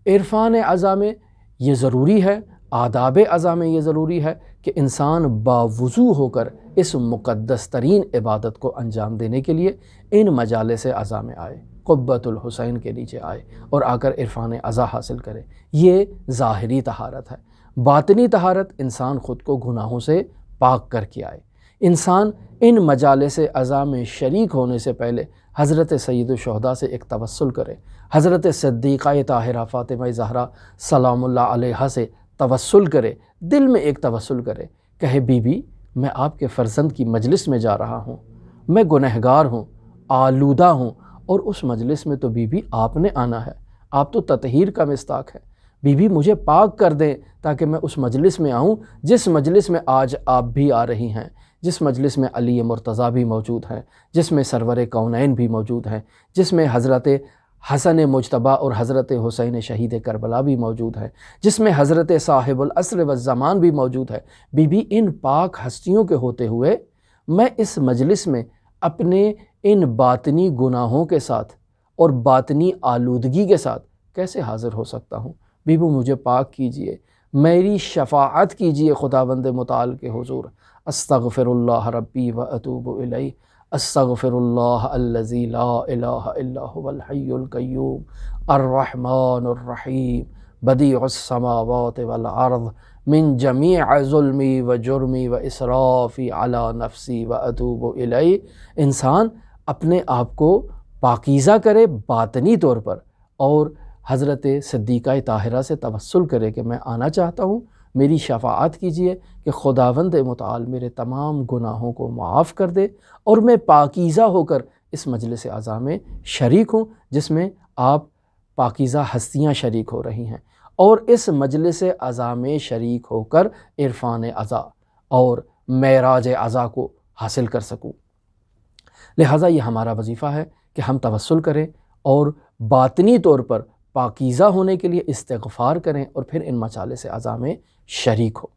عرفان عزا میں یہ ضروری ہے، آداب عزا میں یہ ضروری ہے کہ انسان باوضو ہو کر اس مقدس ترین عبادت کو انجام دینے کے لیے ان مجالس عزا میں آئے، قبۃ الحسین کے نیچے آئے اور آ کر عرفان عزا حاصل کرے۔ یہ ظاہری طہارت ہے۔ باطنی طہارت انسان خود کو گناہوں سے پاک کر کے آئے۔ انسان ان مجالس عزا میں شریک ہونے سے پہلے حضرت سید الشہداء سے ایک توسل کرے، حضرت صدیقہ طاہرہ فاطمہ زہرا سلام اللہ علیہا سے توسل کرے، دل میں ایک توسل کرے، کہے بی بی میں آپ کے فرزند کی مجلس میں جا رہا ہوں، میں گنہگار ہوں، آلودہ ہوں، اور اس مجلس میں تو بی بی آپ نے آنا ہے، آپ تو تطہیر کا مصداق ہے، بی بی مجھے پاک کر دیں تاکہ میں اس مجلس میں آؤں جس مجلس میں آج آپ بھی آ رہی ہیں، جس مجلس میں علی مرتضیٰ بھی موجود ہیں، جس میں سرور کونین بھی موجود ہیں، جس میں حضرت حسن مجتبیٰ اور حضرت حسین شہید کربلا بھی موجود ہے، جس میں حضرت صاحب العصر والزمان بھی موجود ہے۔ بی بی ان پاک ہستیوں کے ہوتے ہوئے میں اس مجلس میں اپنے ان باطنی گناہوں کے ساتھ اور باطنی آلودگی کے ساتھ کیسے حاضر ہو سکتا ہوں؟ بی بی مجھے پاک کیجئے، میری شفاعت کیجئے خداوند متعال کے حضور۔ استغفر اللہ ربی و اتوب الیہ، استغفر اللہ الذی لا الہ الا هو الحی القیوم الرحمن الرحیم بدیع السماوات والارض من جمیع ظلمی و جرمی و اسرافی علی نفسی و اتوب الیہ۔ انسان اپنے آپ کو پاکیزہ کرے باطنی طور پر اور حضرت صدیقہ طاہرہ سے توسل کرے کہ میں آنا چاہتا ہوں، میری شفاعت کیجئے کہ خداوند متعال میرے تمام گناہوں کو معاف کر دے اور میں پاکیزہ ہو کر اس مجلس عزا میں شریک ہوں جس میں آپ پاکیزہ ہستیاں شریک ہو رہی ہیں، اور اس مجلس عزا میں شریک ہو کر عرفان عزا اور معراج عزا کو حاصل کر سکوں۔ لہٰذا یہ ہمارا وظیفہ ہے کہ ہم توسل کریں اور باطنی طور پر پاکیزہ ہونے کے لیے استغفار کریں اور پھر ان مجالس عزا میں شریک ہو۔